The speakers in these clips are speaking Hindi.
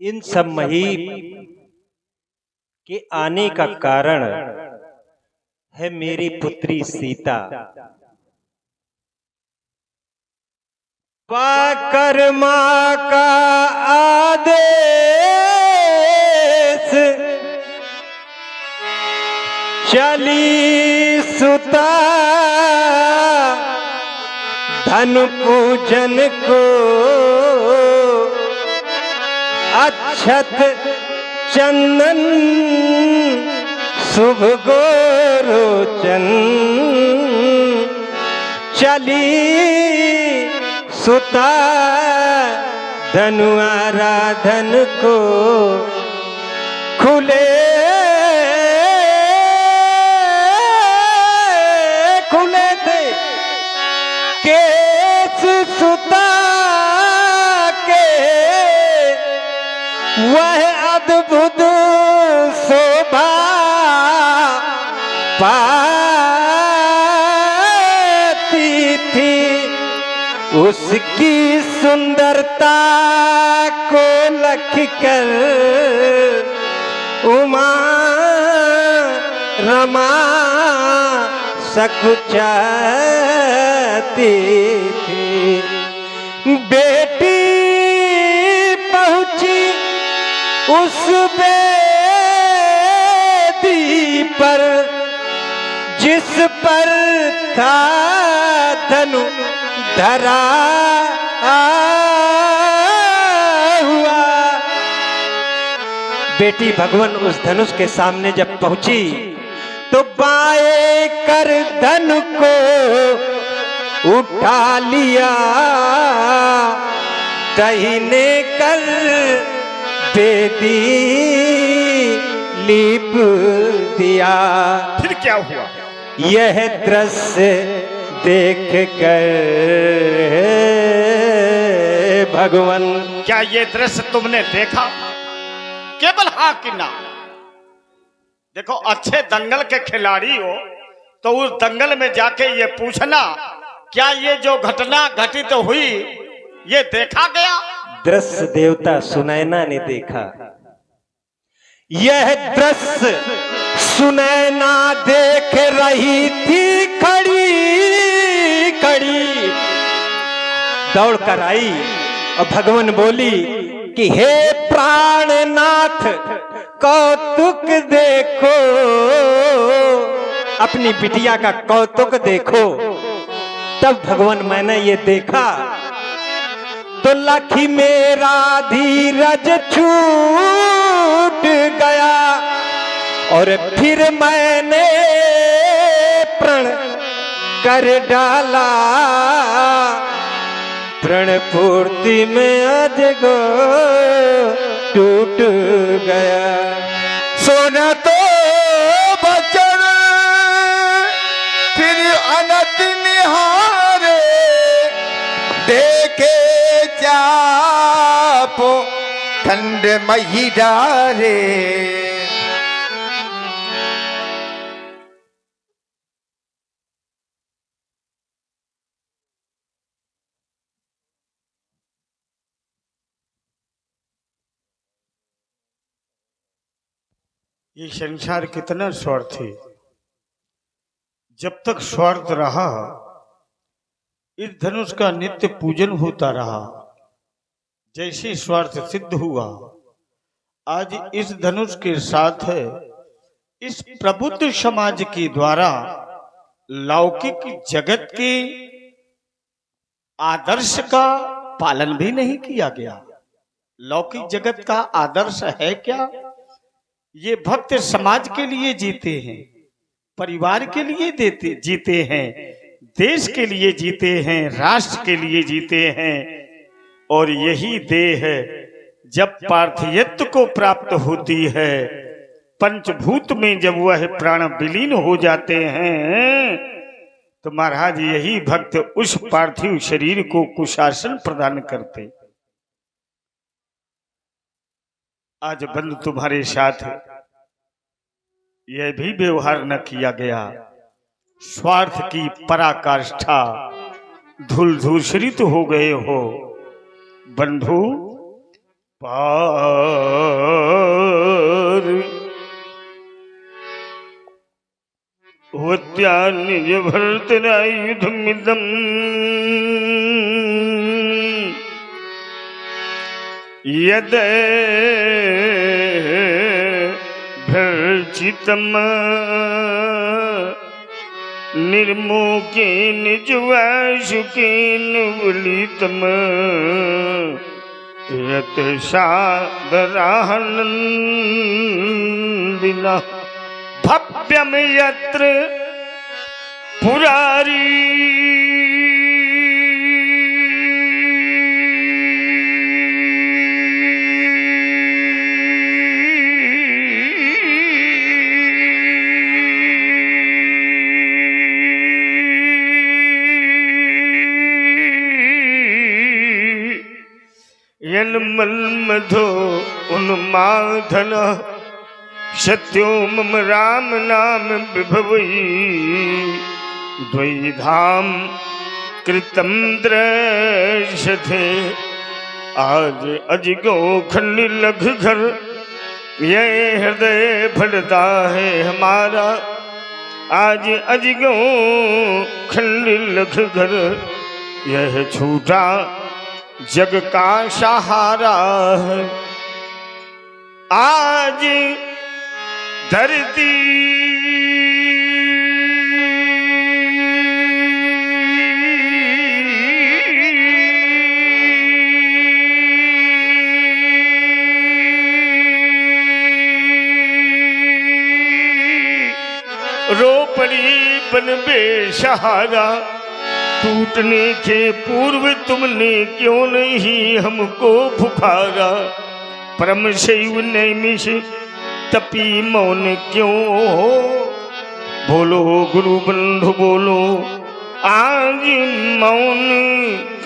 इन सब महीप के आने का कारण है मेरी पुत्री सीता। पाकर मां का आदेश चली सुता धन पूजन को अक्षत चंदन शुभ गोरोचन चली सुता धनु आराधन को खुले खुले थे केस सुता के वह अद्भुत शोभा पाती थी। उसकी सुंदरता को लखकर उमा रमा सकुचाती थी। बेटी पहुंची उस बेदी पर जिस पर था धनु धरा हुआ। बेटी भगवान उस धनुष के सामने जब पहुंची तो बाएं कर धनु को उठा लिया, दाहिने कर बेदी लीप दिया। फिर क्या हुआ? यह दृश्य देख कर भगवान। क्या ये दृश्य तुमने देखा? केवल हाँ कि ना? देखो, अच्छे दंगल के खिलाड़ी हो तो उस दंगल में जाके ये पूछना क्या ये जो घटना घटित हुई ये देखा गया? दृश्य देवता सुनैना ने देखा। यह दृश्य सुनैना देख रही थी खड़ी खड़ी। दौड़ कर आई और भगवान बोली कि हे प्राणनाथ कौतुक देखो, अपनी बिटिया का कौतुक देखो। तब भगवान मैंने ये देखा तो लखी मेरा धीरज छूट गया और फिर मैंने प्रण कर डाला। प्रण पूर्ति में अजगो टूट गया। सोना तो बचन फिर अनत निहारे देखे चापो ठंड मही डारे। ये संसार कितना स्वार्थी। जब तक स्वार्थ रहा इस धनुष का नित्य पूजन होता रहा। जैसे स्वार्थ सिद्ध हुआ आज इस धनुष के साथ इस प्रबुद्ध समाज के द्वारा लौकिक जगत के आदर्श का पालन भी नहीं किया गया। लौकिक जगत का आदर्श है क्या? ये भक्त समाज के लिए जीते हैं, परिवार के लिए जीते हैं, देश के लिए जीते हैं, राष्ट्र के लिए जीते हैं। और यही देह जब पार्थियत्व को प्राप्त होती है, पंचभूत में जब वह प्राण विलीन हो जाते हैं तो महाराज यही भक्त उस पार्थिव शरीर को कुशासन प्रदान करते। आज बंधु तुम्हारे साथ यह भी व्यवहार न किया गया। स्वार्थ की पराकाष्ठा धूल धूसरित हो गए हो। बंधु पार होत्या निज भर्तरायुधमिदम् यद भर्चितम् निर्मोके निजवासुकेन वलितम् यत सादरानन्दिना भव्यम यत्र पुरारी यन्मन्मथो उन्माधन सत्यो मम राम नाम विभवई द्वैधाम कृतम दृश्यते आज अजगो खंड लघ घर ये हृदय भरता है हमारा आज अजगो खंड लघ घर यह छूटा जग का सहारा है आज धरती रो पड़ी बन बेसहारा टूटने के पूर्व तुमने क्यों नहीं हमको पुकारा परम शैव नैमिष तपी मौन क्यों हो बोलो गुरु बंधु बोलो आज मौन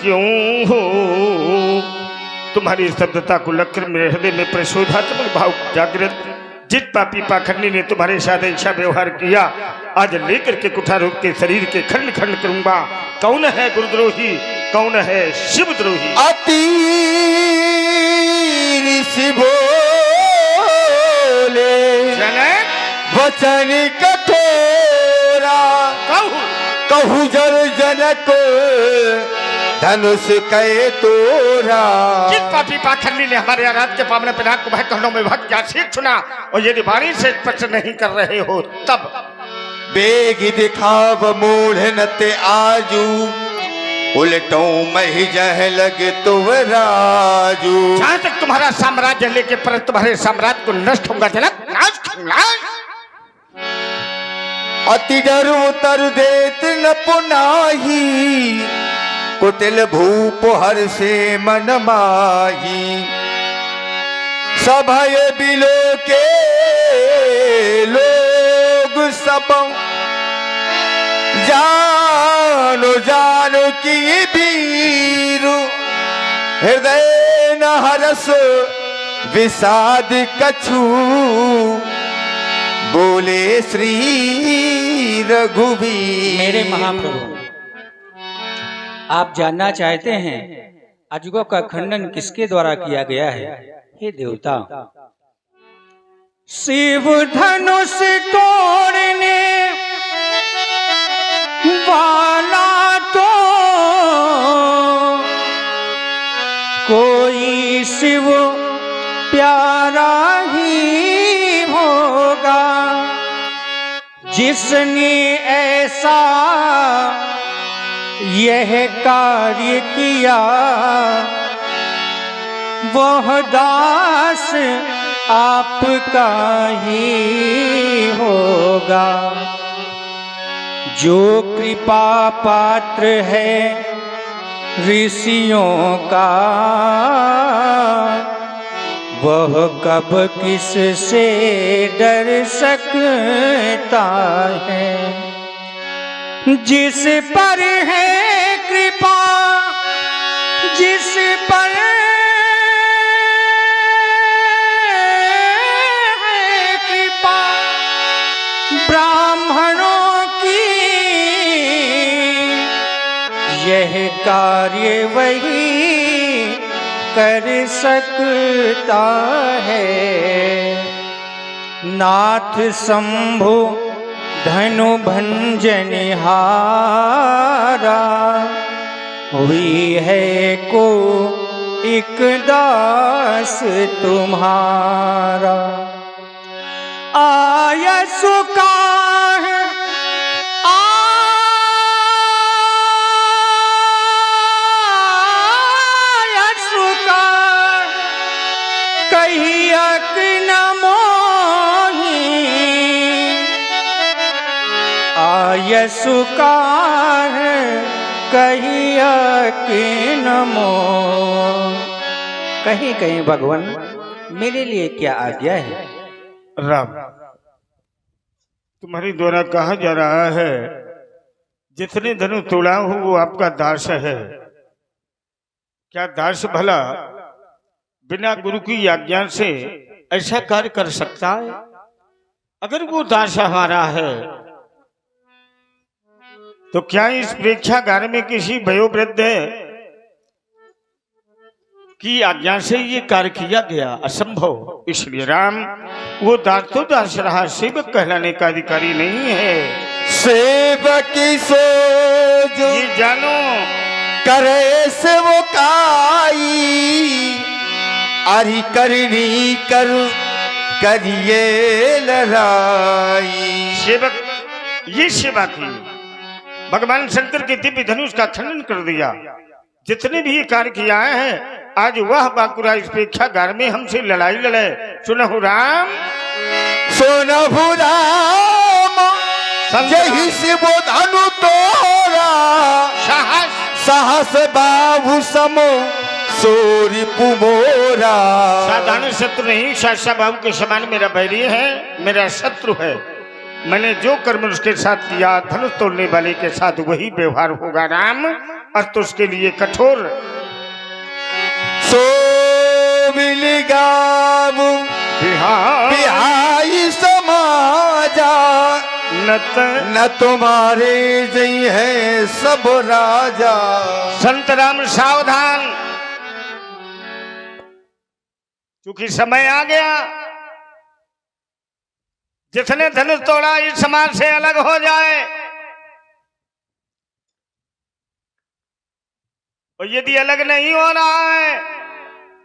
क्यों हो तुम्हारी स्तब्धता को लगकर मेरे हृदय में प्रशोधात्मक भाव जागृत जिस पापी पाखंडी ने तुम्हारे साथ ऐसा व्यवहार किया आज लेकर के कुठारों के शरीर के खंड खंड करूंगा कौन है गुरुद्रोही कौन है शिवद्रोही अति ऋषि बोले वचन कठोरा कहू जल जनक धनुष कहे तोरा जिस पापी पाखंडी ने हमारे आराध के पावने पिनाक को कहनों में भक्त क्या सीख सुना और यदि बाणी से स्पष्ट नहीं कर रहे हो तब बेग दिखाव मूढ़ नते आजू उलटों मही जह लगे तो राजू जहां तक तुम्हारा साम्राज्य लेके पर तुम्हारे साम्राज्य को नष्ट होगा जनक नाश अति डर उतर देत न पुनाही कुटिल भूप हर से मन माही सभय बिलो के लोग सब जानो जानो की बीरु हृदय न हरस विषाद कछु बोले श्री रघुवीर। मेरे महाप्रभु आप जानना चाहते हैं अजगों का खंडन किसके द्वारा किया गया है? हे देवता, शिव धनुष तोड़ने वाला तो कोई शिव प्यारा ही होगा जिसने ऐसा यह कार्य किया वह दास आपका ही होगा जो कृपा पात्र है ऋषियों का वह कब किस से डर सकता है जिस पर है कृपा जिस पर है कृपा ब्राह्मणों की यह कार्य वही कर सकता है। नाथ शंभु धनु भंजनिहारा, हुई है को एक दास तुम्हारा। आयसु का है आयसु का कहियक न मोही। आयसु का है कहियक न मोह। कहीं कहीं भगवान मेरे लिए क्या आज्ञा है? राम, तुम्हारे द्वारा कहा जा रहा है जितने धनु तोड़ा हो वो आपका दास है। क्या दास भला बिना गुरु की आज्ञा से ऐसा कार्य कर सकता है? अगर वो दास हमारा है तो क्या इस प्रेक्षागार में किसी वयोवृद्ध की आज्ञा से ये कार्य किया गया? असंभव। इसलिए राम, वो दास तो दास रहा, सेवक कहलाने का अधिकारी नहीं है। सेवक सो जो ये जानो करे से वो काई, आरी करनी कर करिए लड़ाई। सेवक ये सेवा की, भगवान शंकर के दिव्य धनुष का खंडन कर दिया। जितने भी ये कार्य किया है, आज वह बांकुरा इस प्रेक्षागार में हमसे लड़ाई लड़े। सुनहु राम, सोनहु राम, जही से वो धनु तोरा, साहस साहस बाबू समो सोरी पुमोरा। साधारण शत्रु नहीं, शास्त्रा बाबू के समान मेरा बैरी है, मेरा शत्रु है। मैंने जो कर्म उसके साथ किया, धनुष तोड़ने वाले के साथ वही व्यवहार होगा राम। और तो उसके लिए कठोर सो मिलगाम बिहाई समाजा, न तुम्हारे जई है सब राजा। संत राम सावधान, क्योंकि समय आ गया। जिसने धनुष तोड़ा इस समाज से अलग हो जाए, और यदि अलग नहीं हो रहा है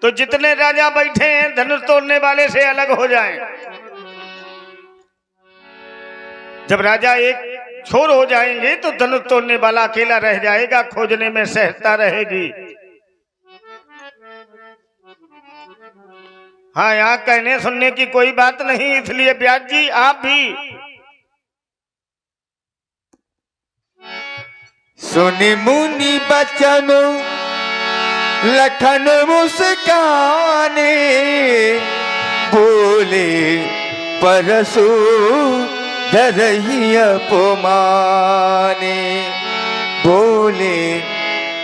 तो जितने राजा बैठे हैं धनुष तोड़ने वाले से अलग हो जाएं। जब राजा एक छोर हो जाएंगे तो धनुष तोड़ने वाला अकेला रह जाएगा, खोजने में सहजता रहेगी। हाँ, यहाँ कहने सुनने की कोई बात नहीं, इसलिए व्यास जी आप भी सुनि मुनि बचन लखन मुस्काने, बोले परसु धरहि अपमाने, बोले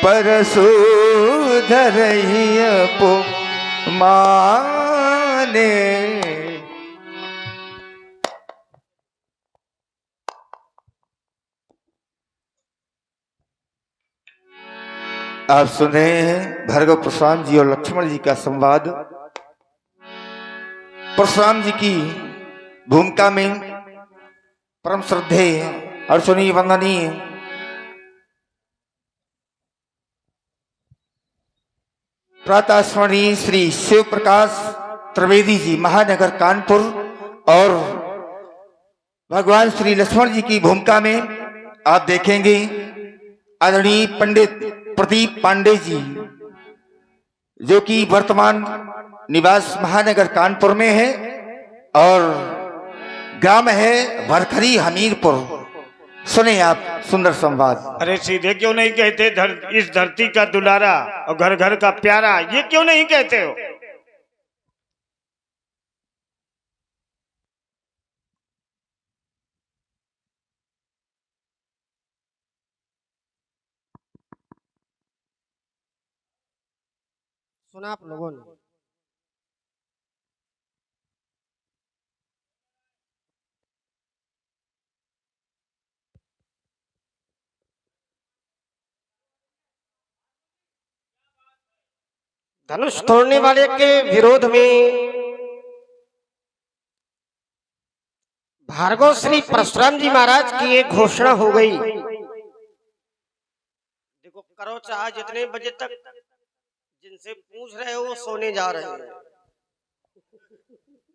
परसु धरहि अपमाने। आप सुन रहे हैं भार्गव परशुराम जी और लक्ष्मण जी का संवाद। परशुराम जी की भूमिका में परम श्रद्धेय अर्चनीय वंदनीय प्रातः स्मरणीय श्री शिव प्रकाश त्रिवेदी जी महानगर कानपुर और भगवान श्री लक्ष्मण जी की भूमिका में आप देखेंगे आदरणीय पंडित प्रदीप पांडे जी, जो कि वर्तमान निवास महानगर कानपुर में है और ग्राम है भरखरी हमीरपुर। सुने आप सुंदर संवाद। अरे सीधे क्यों नहीं कहते इस धरती का दुलारा और घर घर का प्यारा, ये क्यों नहीं कहते हो? सुना आप लोगों ने। धनुष तोड़ने वाले के विरोध में भार्गव श्री परशुराम जी महाराज की एक घोषणा हो गई। देखो, करो चाहे जितने बजे तक, जिनसे पूछ रहे हो वो सोने जा रहे हैं।